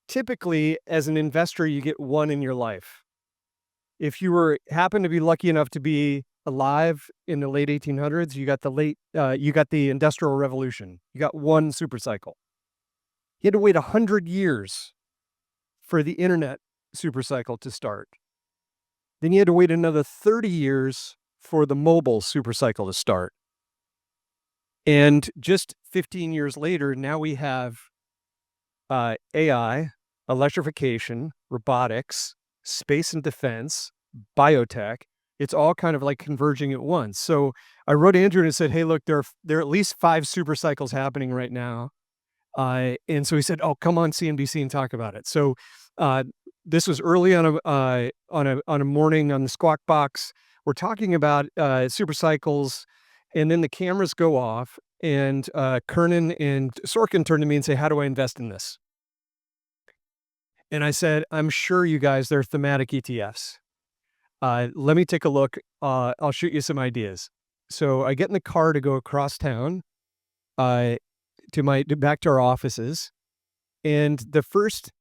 typically, as an investor, you get one in your life. If you happen to be lucky enough to be alive in the late 1800s, you got the Industrial Revolution. You got one supercycle. You had to wait 100 years for the internet supercycle to start. Then you had to wait another 30 years for the mobile supercycle to start. And just 15 years later, now we have AI, electrification, robotics, space and defense, biotech. It's all kind of like converging at once. So I wrote Andrew and I said, hey, look, there are at least 5 supercycles happening right now. And so he said, oh, come on CNBC and talk about it. So this was early on a morning on the Squawk Box. We're talking about supercycles, and then the cameras go off, and Kernan and Sorkin turn to me and say, how do I invest in this? And I said, I'm sure you guys, they're thematic ETFs. Let me take a look. I'll shoot you some ideas. So I get in the car to go across town back to our offices. And the first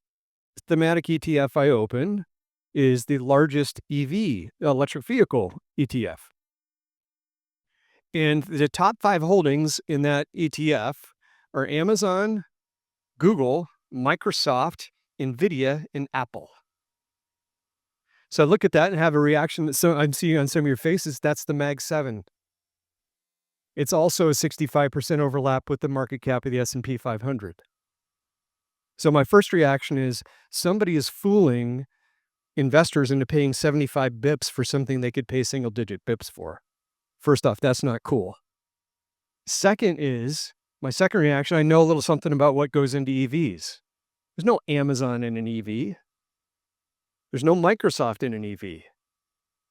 thematic ETF I open is the largest EV, electric vehicle ETF. And the top 5 holdings in that ETF are Amazon, Google, Microsoft, NVIDIA, and Apple. So I look at that and have a reaction that I'm seeing on some of your faces. That's the Mag 7. It's also a 65% overlap with the market cap of the S&P 500. So my first reaction is somebody is fooling investors into paying 75 bips for something they could pay single-digit bips for. First off, that's not cool. My second reaction, I know a little something about what goes into EVs. There's no Amazon in an EV. There's no Microsoft in an EV.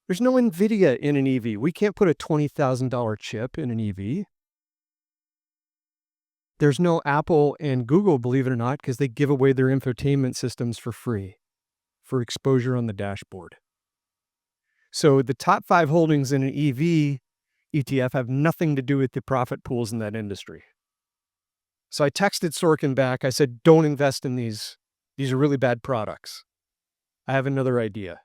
There's no NVIDIA in an EV. We can't put a $20,000 chip in an EV. There's no Apple and Google, believe it or not, because they give away their infotainment systems for free for exposure on the dashboard. So the top 5 holdings in an EV ETF have nothing to do with the profit pools in that industry. So I texted Sorkin back. I said, don't invest in these. These are really bad products. I have another idea.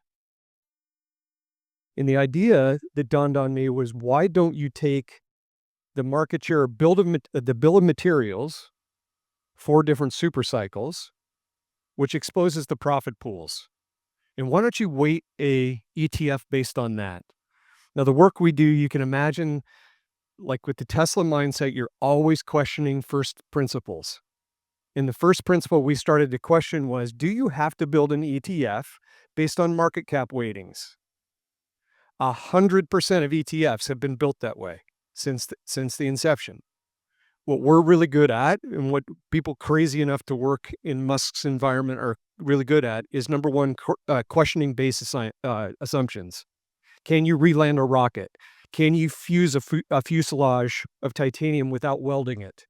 And the idea that dawned on me was, why don't you take the market share the bill of materials for different supercycles, which exposes the profit pools? And why don't you weight a ETF based on that? Now, the work we do, you can imagine, like with the Tesla mindset, you're always questioning first principles. And the first principle we started to question was, do you have to build an ETF based on market cap weightings? 100% of ETFs have been built that way since the inception. What we're really good at, and what people crazy enough to work in Musk's environment are really good at, is number one, questioning base assumptions. Can you reland a rocket? Can you fuse a fuselage of titanium without welding it?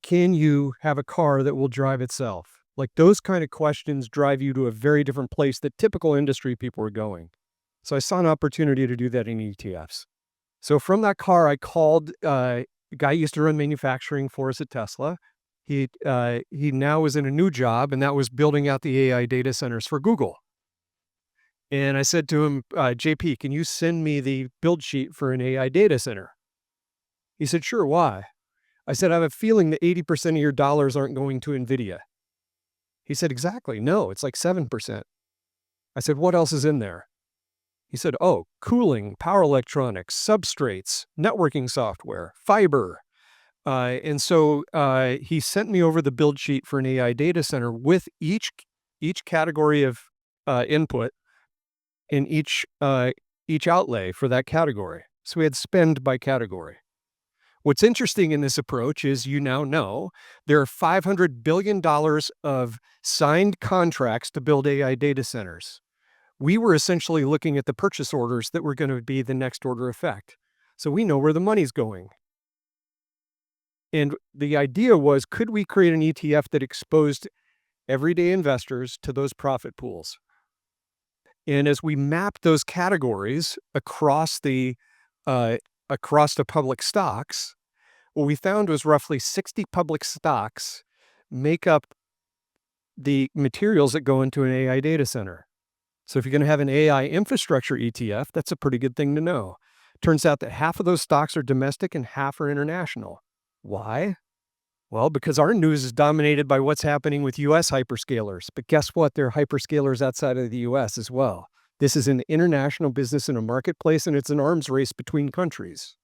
Can you have a car that will drive itself? Like, those kind of questions drive you to a very different place that typical industry people are going. So I saw an opportunity to do that in ETFs. So from that car, I called a guy who used to run manufacturing for us at Tesla. He now was in a new job, and that was building out the AI data centers for Google. And I said to him, JP, can you send me the build sheet for an AI data center? He said, sure, why? I said, I have a feeling that 80% of your dollars aren't going to NVIDIA. He said, exactly. No, it's like 7%. I said, what else is in there? He said, oh, cooling, power electronics, substrates, networking software, fiber. And so he sent me over the build sheet for an AI data center with each category of input and each outlay for that category. So we had spend by category. What's interesting in this approach is, you now know there are $500 billion of signed contracts to build AI data centers. We were essentially looking at the purchase orders that were going to be the next order effect. So we know where the money's going. And the idea was, could we create an ETF that exposed everyday investors to those profit pools? And as we mapped those categories across the public stocks, what we found was roughly 60 public stocks make up the materials that go into an AI data center. So if you're going to have an AI infrastructure ETF, that's a pretty good thing to know. Turns out that half of those stocks are domestic and half are international. Why? Well, because our news is dominated by what's happening with U.S. hyperscalers. But guess what? There are hyperscalers outside of the U.S. as well. This is an international business in a marketplace, and it's an arms race between countries.